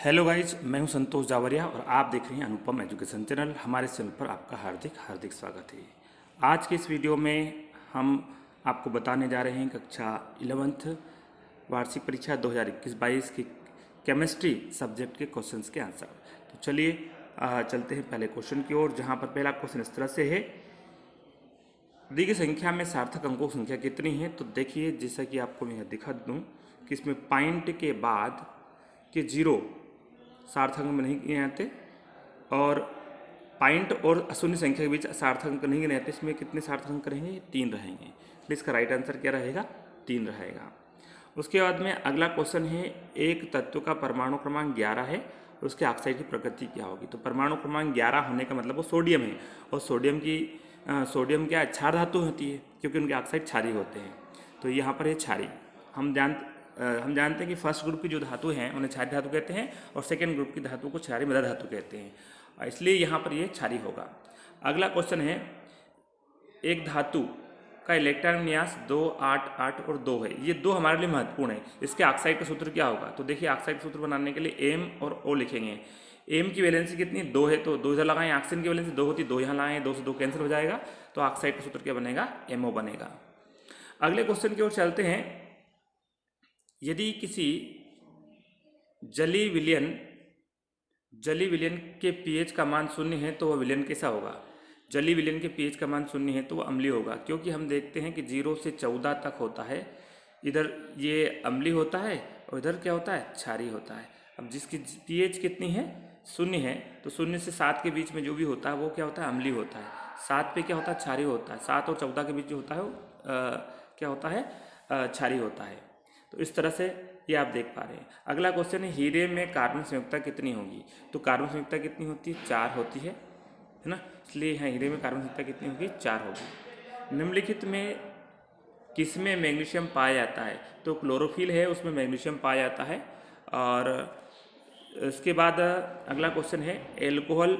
Hello guys, मैं हूं संतोष जावरिया और आप देख रहे हैं अनुपम एजुकेशन चैनल। हमारे चैनल पर आपका हार्दिक हार्दिक स्वागत है। आज के इस वीडियो में हम आपको बताने जा रहे हैं कक्षा 11th वार्षिक परीक्षा 2021-22 की केमिस्ट्री सब्जेक्ट के क्वेश्चंस के आंसर। तो चलिए चलते हैं पहले क्वेश्चन की ओर, जहाँ पर पहला क्वेश्चन इस तरह से है, दी गई संख्या में सार्थक अंकों की संख्या कितनी है। तो देखिए, जैसा कि आपको मैं दिखा दूँ कि इसमें पॉइंट के बाद के जीरो सार्थक अंक में नहीं गिने जाते और पॉइंट और शून्य संख्या के बीच सार्थक अंक नहीं गिने जाते। इसमें कितने सार्थक अंक रहेंगे? 3 रहेंगे। तो इसका राइट आंसर क्या रहेगा? 3 रहेगा। उसके बाद में अगला क्वेश्चन है, एक तत्व का परमाणु क्रमांक 11 है और उसके ऑक्साइड की प्रकृति क्या होगी। तो परमाणु क्रमांक 11 होने का मतलब वो सोडियम है और सोडियम क्या क्षार धातु होती है, क्योंकि उनके ऑक्साइड क्षारीय होते हैं। तो यहाँ पर है क्षारीय। हम जानते हैं कि फर्स्ट ग्रुप की जो धातु हैं उन्हें क्षारीय धातु कहते हैं और सेकेंड ग्रुप की धातु को क्षारीय मृदा धातु कहते हैं, इसलिए यहाँ पर ये क्षारीय होगा। अगला क्वेश्चन है, एक धातु का इलेक्ट्रॉन विन्यास 2, 8, 8 और 2 है। ये 2 हमारे लिए महत्वपूर्ण है। इसके ऑक्साइड का सूत्र क्या होगा? तो देखिए, ऑक्साइड का सूत्र बनाने के लिए एम और ओ लिखेंगे। एम की वैलेंसी कितनी? 2 है, तो 2 इधर लगाएं। ऑक्सीजन की वैलेंसी 2 होती है, 2 यहाँ लाएँ, 2 से 2 कैंसिल हो जाएगा, तो ऑक्साइड का सूत्र क्या बनेगा? MO बनेगा। अगले क्वेश्चन की ओर चलते हैं, यदि किसी जली विलयन के पीएच का मान 0 है तो वह विलयन कैसा होगा? जली विलयन के पीएच का मान 0 है तो वह अम्लीय होगा, क्योंकि हम देखते हैं कि 0 से 14 तक होता है। इधर ये अम्लीय होता है और इधर क्या होता है? क्षारीय होता है। अब जिसकी पीएच कितनी है? 0 है, तो 0 से 7 के बीच में जो भी होता है वो क्या होता है? अम्लीय होता है। 7 पे क्या होता है? क्षारीय होता है। 7 और 14 के बीच जो होता है वो क्या होता है? क्षारीय होता है। तो इस तरह से ये आप देख पा रहे हैं। अगला क्वेश्चन है, हीरे में कार्बन संयुक्ता कितनी होगी? तो कार्बन संयुक्ता कितनी होती है? 4 होती है ना, इसलिए यहाँ हीरे में कार्बन संयुक्ता कितनी होगी? 4 होगी। निम्नलिखित में किसमें मैग्नीशियम पाया जाता है? तो क्लोरोफिल है, उसमें मैग्नीशियम पाया जाता है। और इसके बाद अगला क्वेश्चन है, एल्कोहल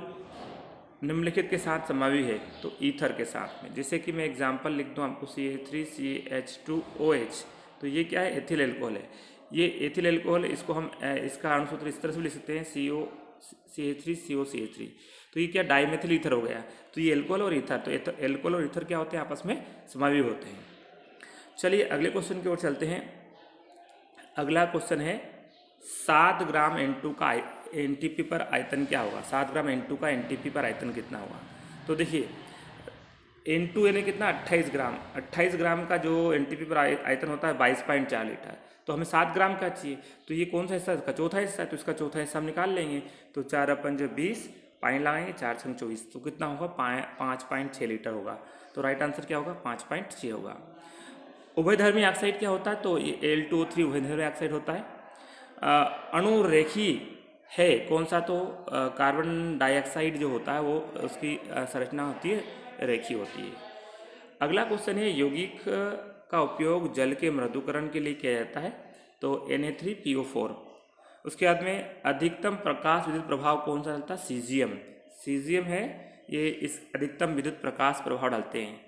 निम्नलिखित के साथ समावी है? तो ईथर के साथ में। जैसे कि मैं एग्जाम्पल लिख दूँ आपको, CH3CH2OH, तो ये क्या है? एथिल एल्कोहल है। ये एथिल एल्कोहल, इसको हम इसका अणुसूत्र इस तरह से लिख सकते हैं, COCH3COCH3। तो ये क्या? डाइमेथिल ईथर हो गया। तो ये एल्कोहल और ईथर, तो एल्कोहल और ईथर क्या होते हैं? आपस में समावी होते हैं। चलिए अगले क्वेश्चन की ओर चलते हैं। अगला क्वेश्चन है, 7 ग्राम N2 का NTP पर आयतन क्या होगा? 7 ग्राम N2 का NTP पर आयतन कितना होगा? तो देखिए, N2 यानी कितना? 28 ग्राम। 28 ग्राम का जो NTP पर आयतन होता है 22.4 लीटर। तो हमें 7 ग्राम का चाहिए, तो ये कौन सा हिस्सा है? इसका चौथा हिस्सा है, तो इसका चौथा हिस्सा हम निकाल लेंगे। तो 4 अपन 20 पॉइंट लगाएंगे, 4 छंग 24, तो कितना होगा? 5.6 लीटर होगा। तो राइट आंसर क्या होगा? 5.6 होगा। उभयधर्मी ऑक्साइड क्या होता है? तो ये Al2O3 उभयधर्मी ऑक्साइड होता है। अणुरेखी है कौन सा? तो कार्बन डाइऑक्साइड जो होता है वो उसकी संरचना होती है रेखी होती है। अगला क्वेश्चन है, यौगिक का उपयोग जल के मृदुकरण के लिए किया जाता है? तो Na3PO4। उसके बाद में अधिकतम प्रकाश विद्युत प्रभाव कौन सा डालता है? सीजियम है, ये इस अधिकतम विद्युत प्रकाश प्रभाव डालते हैं।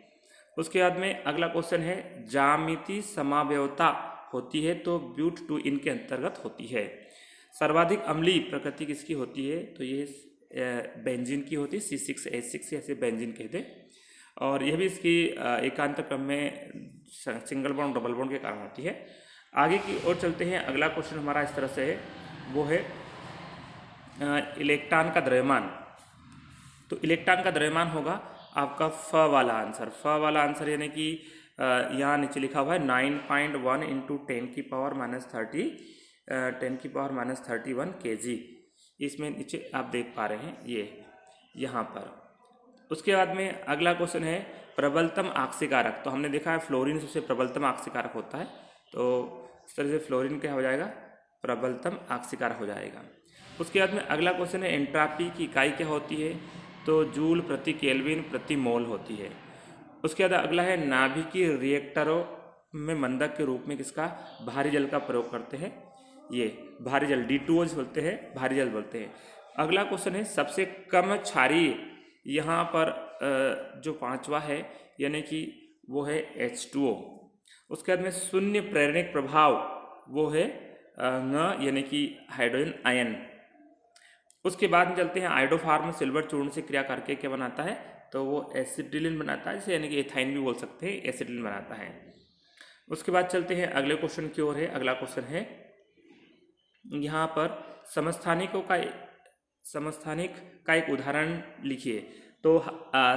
उसके बाद में अगला क्वेश्चन है, ज्यामिति समावयवता होती है तो ब्यूट 2 इनके अंतर्गत होती है। सर्वाधिक अम्लीय प्रकृति किसकी होती है? तो ये बेंजीन की होती है, C6H6, ऐसे बेंजीन कहते हैं। और यह भी इसकी एकांत क्रम में सिंगल बॉन्ड डबल बॉन्ड के कारण होती है। आगे की ओर चलते हैं। अगला क्वेश्चन हमारा इस तरह से है, वो है इलेक्ट्रॉन का द्रव्यमान। तो इलेक्ट्रॉन का द्रव्यमान होगा आपका फ वाला आंसर, यानी कि यहाँ नीचे लिखा हुआ है 9.1 × 10⁻31 kg। इसमें नीचे आप देख पा रहे हैं ये यहाँ पर। उसके बाद में अगला क्वेश्चन है, प्रबलतम आक्सीकारक। तो हमने देखा है फ्लोरीन सबसे प्रबलतम आक्सीकारक होता है, तो इस तरह से फ्लोरीन क्या हो जाएगा? प्रबलतम आक्सीकारक हो जाएगा। उसके बाद में अगला क्वेश्चन है, एंट्रॉपी की इकाई क्या होती है? तो जूल प्रति केल्विन प्रति मोल होती है। उसके बाद अगला है, नाभिकीय रिएक्टरों में मंदक के रूप में किसका? भारी जल का प्रयोग करते हैं? ये भारी जल D2O बोलते हैं, भारी जल बोलते हैं। अगला क्वेश्चन है, सबसे कम क्षारीय यहाँ पर जो 5वां है, यानी कि वो है H2O। उसके बाद में शून्य प्रेरणिक प्रभाव वो है न, यानी कि हाइड्रोजन आयन। उसके बाद में चलते हैं आयोडोफार्म सिल्वर चूर्ण से क्रिया करके क्या बनाता है, तो वो एसिटिलीन बनाता है, जैसे यानी कि एथाइन भी बोल सकते हैं, एसिटिलीन बनाता है। उसके बाद चलते हैं अगले क्वेश्चन की ओर है। अगला क्वेश्चन है यहाँ पर समस्थानिक का एक उदाहरण लिखिए। तो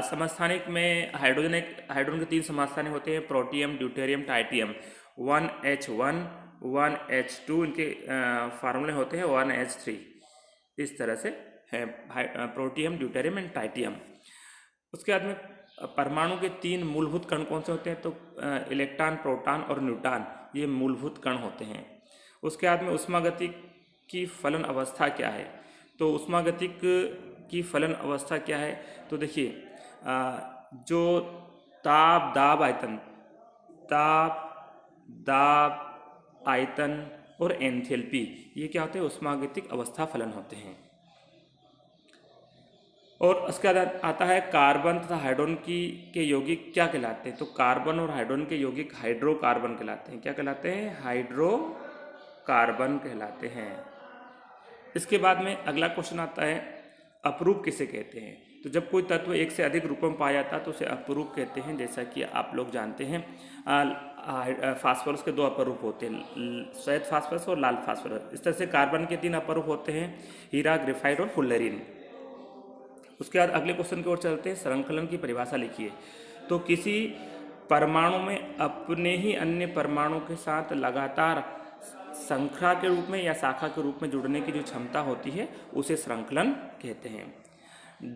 समस्थानिक में हाइड्रोजन के 3 समस्थानिक होते हैं, प्रोटियम, ड्यूटेरियम, टाइटियम। 1H1 1H2 इनके फार्मूले होते हैं 1H3, इस तरह से है प्रोटियम, ड्यूटेरियम एंड टाइटियम। उसके बाद में परमाणु के 3 मूलभूत कण कौन से होते हैं, तो इलेक्ट्रॉन, प्रोटॉन और न्यूट्रॉन, ये मूलभूत कण होते हैं। उसके बाद में ऊष्मागतिक की फलन अवस्था क्या है, तो ऊष्मागतिक की फलन अवस्था क्या है, तो देखिए जो ताप दाब आयतन और एंथैल्पी, ये क्या होते हैं, ऊष्मागतिक अवस्था फलन होते हैं। और उसके बाद आता है कार्बन तथा हाइड्रोजन के यौगिक क्या कहलाते हैं, तो कार्बन और हाइड्रोजन के यौगिक हाइड्रोकार्बन कहलाते हैं। क्या कहलाते हैं, हाइड्रोकार्बन कहलाते हैं। इसके बाद में अगला क्वेश्चन आता है अपरूप किसे कहते हैं, तो जब कोई तत्व एक से अधिक रूपों में पाया जाता है तो उसे अपरूप कहते हैं। जैसा कि आप लोग जानते हैं फास्फोरस के 2 अपरूप होते हैं, श्वेत फास्फोरस और लाल फास्फोरस। इस तरह से कार्बन के 3 अपरूप होते हैं, हीरा, ग्रेफाइट और फुल्लरीन। उसके बाद अगले क्वेश्चन की ओर चलते हैं, श्रृंखलन की परिभाषा लिखिए। तो किसी परमाणु में अपने ही अन्य परमाणु के साथ लगातार श्रृंखला के रूप में या शाखा के रूप में जुड़ने की जो क्षमता होती है उसे श्रृंखलन कहते हैं।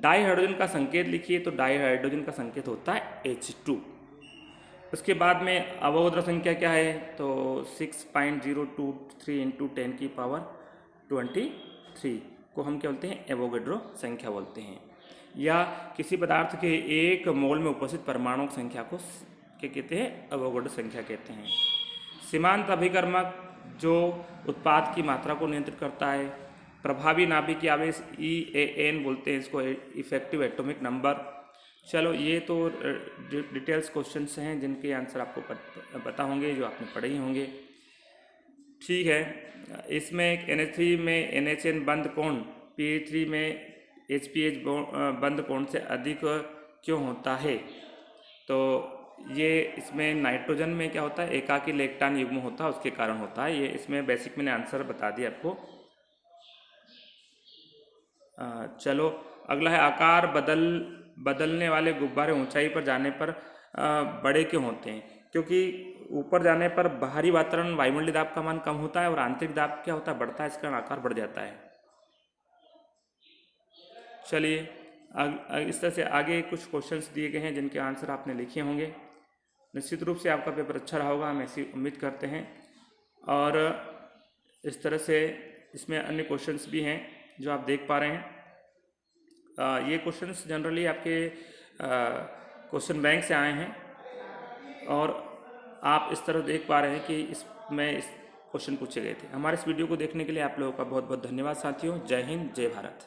डाई हाइड्रोजन का संकेत लिखिए, तो डाई हाइड्रोजन का संकेत होता है H2। उसके बाद में अवोगाद्रो संख्या क्या है, तो 6.023 × 10⁻23 को हम क्या बोलते हैं, एवोगाड्रो संख्या बोलते हैं। या किसी पदार्थ के 1 मोल में उपस्थित परमाणु की संख्या को क्या कहते हैं, एवोगाड्रो संख्या कहते हैं। सीमांत अभिकर्मक जो उत्पाद की मात्रा को नियंत्रित करता है। प्रभावी नाभिकीय आवेश EAN बोलते हैं इसको, इफेक्टिव एटॉमिक नंबर। चलो ये तो डिटेल्स क्वेश्चंस हैं जिनके आंसर आपको पता होंगे, जो आपने पढ़े ही होंगे। ठीक है, इसमें NH3 में NHN बंद कोण PH3 में HPH बंद कोण से अधिक क्यों होता है, तो ये इसमें नाइट्रोजन में क्या होता है, एकाकी इलेक्ट्रॉन युग्म होता है, उसके कारण होता है। ये इसमें बेसिक मैंने आंसर बता दिया आपको। चलो अगला है आकार बदलने वाले गुब्बारे ऊंचाई पर जाने पर बड़े क्यों होते हैं, क्योंकि ऊपर जाने पर बाहरी वातावरण वायुमंडलीय दाब का मान कम होता है और आंतरिक दाब क्या होता है, बढ़ता है, इसका आकार बढ़ जाता है। चलिए इस तरह से आगे कुछ क्वेश्चंस दिए गए हैं जिनके आंसर आपने लिखे होंगे। निश्चित रूप से आपका पेपर अच्छा रहा होगा, हम ऐसी उम्मीद करते हैं। और इस तरह से इसमें अन्य क्वेश्चंस भी हैं जो आप देख पा रहे हैं। ये क्वेश्चंस जनरली आपके क्वेश्चन बैंक से आए हैं और आप इस तरह देख पा रहे हैं कि इसमें इस क्वेश्चन पूछे गए थे। हमारे इस वीडियो को देखने के लिए आप लोगों का बहुत बहुत धन्यवाद साथियों। जय हिंद, जय भारत।